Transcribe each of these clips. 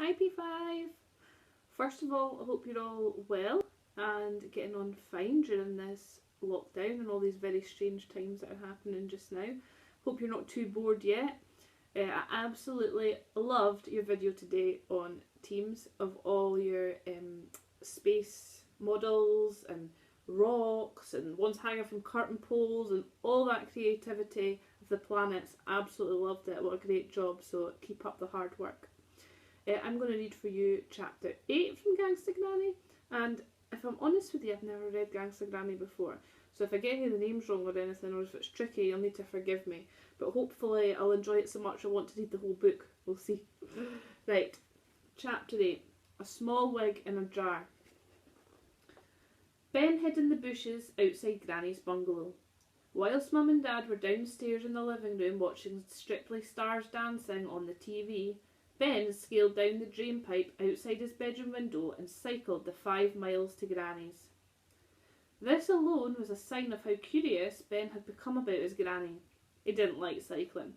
Hi P5! First of all, I hope you're all well and getting on fine during this lockdown and all these very strange times that are happening just now. Hope you're not too bored yet. I absolutely loved your video today on Teams of all your space models and rocks and ones hanging from curtain poles and all that creativity of the planets. Absolutely loved it. What a great job, so keep up the hard work. I'm going to read for you chapter 8 from Gangsta Granny, and if I'm honest with you, I've never read Gangsta Granny before, so if I get any of the names wrong or anything, or if it's tricky, you'll need to forgive me, but hopefully I'll enjoy it so much I want to read the whole book. We'll see. Right, chapter 8, A Small Wig in a Jar. Ben hid in the bushes outside Granny's bungalow. Whilst Mum and Dad were downstairs in the living room watching Strictly Stars Dancing on the TV, Ben scaled down the drain pipe outside his bedroom window and cycled the 5 miles to Granny's. This alone was a sign of how curious Ben had become about his granny. He didn't like cycling.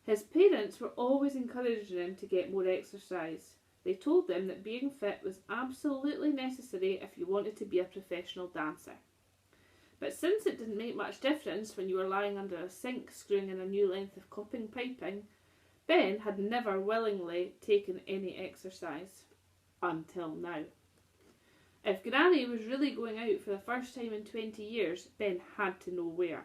His parents were always encouraging him to get more exercise. They told him that being fit was absolutely necessary if you wanted to be a professional dancer. But since it didn't make much difference when you were lying under a sink screwing in a new length of coping piping, Ben had never willingly taken any exercise. Until now. If Granny was really going out for the first time in 20 years, Ben had to know where.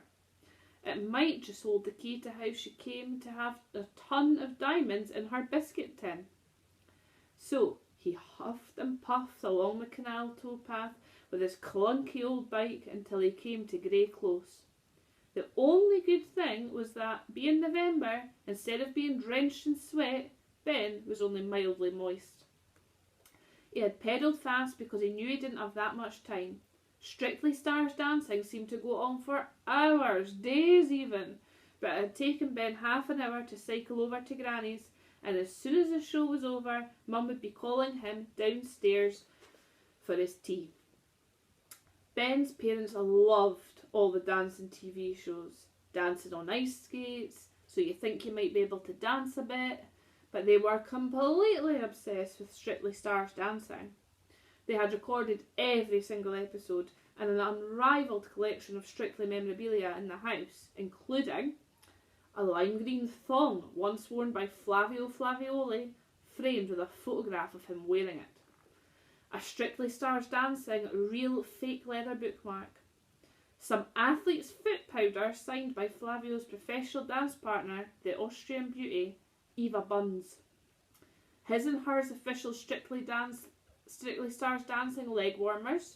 It might just hold the key to how she came to have a ton of diamonds in her biscuit tin. So he huffed and puffed along the canal towpath with his clunky old bike until he came to Grey Close. The only good thing was that, being November, instead of being drenched in sweat, Ben was only mildly moist. He had pedalled fast because he knew he didn't have that much time. Strictly Stars Dancing seemed to go on for hours, days even, but it had taken Ben half an hour to cycle over to Granny's, and as soon as the show was over, Mum would be calling him downstairs for his tea. Ben's parents loved all the dancing TV shows. Dancing on Ice Skates, So you think you might be able to dance a bit, but they were completely obsessed with Strictly Stars Dancing. They had recorded every single episode and an unrivalled collection of Strictly memorabilia in the house, including a lime green thong once worn by Flavio Flavioli, framed with a photograph of him wearing it. A Strictly Stars Dancing real fake leather bookmark. Some athlete's foot powder signed by Flavio's professional dance partner, the Austrian beauty, Eva Buns. His and hers official Strictly Stars Dancing leg warmers.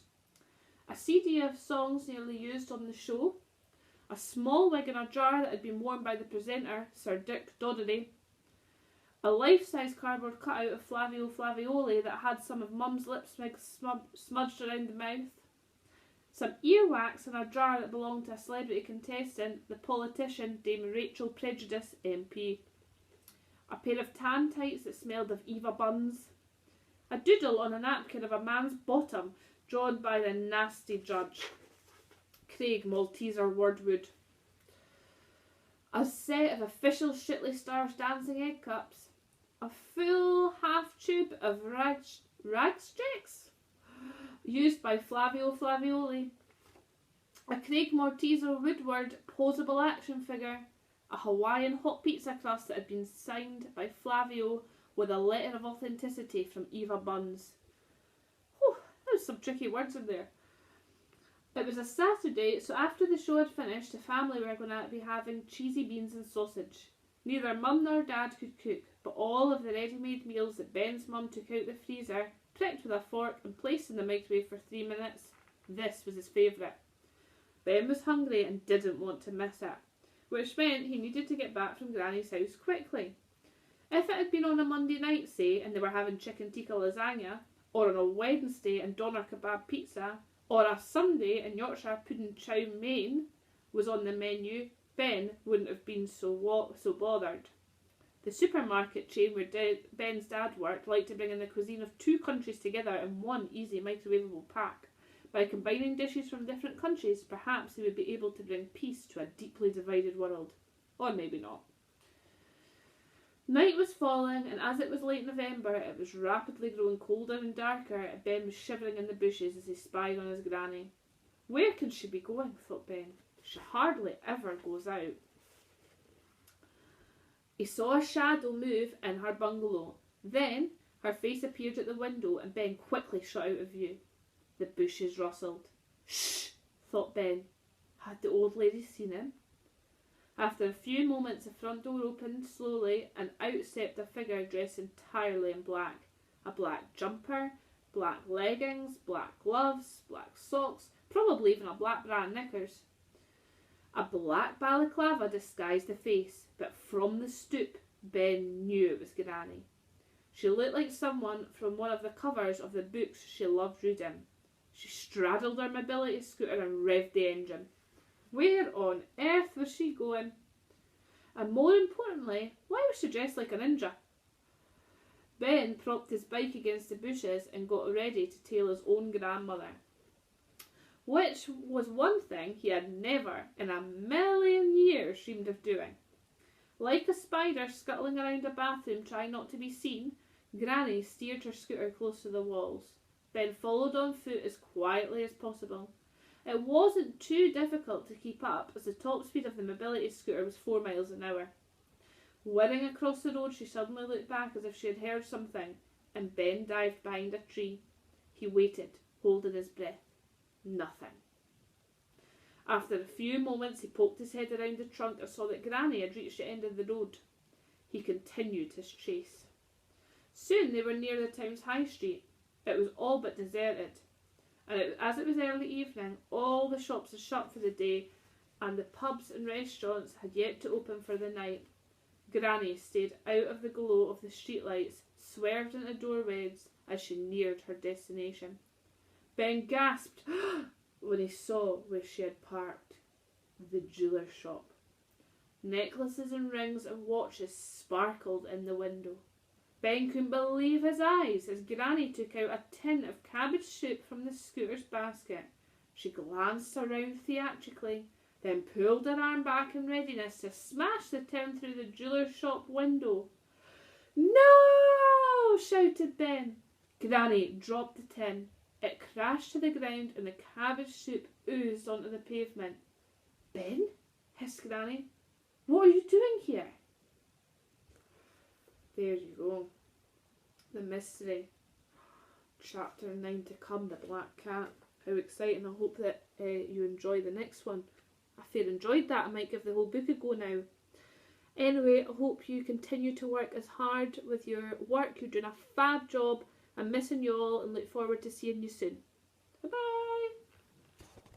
A CD of songs nearly used on the show. A small wig in a jar that had been worn by the presenter, Sir Dick Doddery. A life-size cardboard cutout of Flavio Flavioli that had some of Mum's lipstick smudged around the mouth. Some earwax in a jar that belonged to a celebrity contestant, the politician Dame Rachel Prejudice MP. A pair of tan tights that smelled of Eva Buns. A doodle on a napkin of a man's bottom drawn by the nasty judge, Craig Malteser Wordwood. A set of official Strictly Stars Dancing egg cups. A full half tube of ragstrix used by Flavio Flavioli. A Craig Malteser Woodward posable action figure. A Hawaiian hot pizza crust that had been signed by Flavio with a letter of authenticity from Eva Buns. Whew, there's some tricky words in there. It was a Saturday, so after the show had finished, the family were going to be having cheesy beans and sausage. Neither Mum nor Dad could cook, but all of the ready-made meals that Ben's mum took out the freezer, pricked with a fork and placed in the microwave for 3 minutes, this was his favourite. Ben was hungry and didn't want to miss it, which meant he needed to get back from Granny's house quickly. If it had been on a Monday night, say, and they were having chicken tikka lasagna, or on a Wednesday and doner kebab pizza, or a Sunday and Yorkshire pudding chow mein was on the menu, Ben wouldn't have been so bothered. The supermarket chain where Ben's dad worked liked to bring in the cuisine of 2 countries together in one easy microwavable pack. By combining dishes from different countries, perhaps he would be able to bring peace to a deeply divided world. Or maybe not. Night was falling, and as it was late November, it was rapidly growing colder and darker, and Ben was shivering in the bushes as he spied on his granny. Where can she be going, thought Ben. She hardly ever goes out. He saw a shadow move in her bungalow. Then her face appeared at the window, and Ben quickly shot out of view. The bushes rustled. Shh, thought Ben. Had the old lady seen him? After a few moments, the front door opened slowly, and out stepped a figure dressed entirely in black. A black jumper, black leggings, black gloves, black socks, probably even a black bra and knickers. A black balaclava disguised the face, but from the stoop, Ben knew it was Granny. She looked like someone from one of the covers of the books she loved reading. She straddled her mobility scooter and revved the engine. Where on earth was she going? And more importantly, why was she dressed like a ninja? Ben propped his bike against the bushes and got ready to tail his own grandmother, which was one thing he had never in a million years dreamed of doing. Like a spider scuttling around a bathroom trying not to be seen, Granny steered her scooter close to the walls. Ben followed on foot as quietly as possible. It wasn't too difficult to keep up, as the top speed of the mobility scooter was 4 miles an hour. Whirring across the road, she suddenly looked back as if she had heard something, and Ben dived behind a tree. He waited, holding his breath. Nothing. After a few moments, he poked his head around the trunk and saw that Granny had reached the end of the road. He continued his chase. Soon they were near the town's high street. It was all but deserted. And as it was early evening, all the shops had shut for the day, and the pubs and restaurants had yet to open for the night. Granny stayed out of the glow of the streetlights, swerved into doorways as she neared her destination. Ben gasped when he saw where she had parked. The jeweller's shop. Necklaces and rings and watches sparkled in the window. Ben couldn't believe his eyes as Granny took out a tin of cabbage soup from the scooter's basket. She glanced around theatrically, then pulled her arm back in readiness to smash the tin through the jeweller's shop window. "No!" shouted Ben. Granny dropped the tin. It crashed to the ground and the cabbage soup oozed onto the pavement. "Ben?" hissed Granny. "What are you doing here?" There you go. The mystery. Chapter 9 to come, the Black Cat. How exciting. I hope that you enjoy the next one. If you enjoyed that, I might give the whole book a go now. Anyway, I hope you continue to work as hard with your work. You're doing a fab job. I'm missing you all and look forward to seeing you soon. Bye-bye.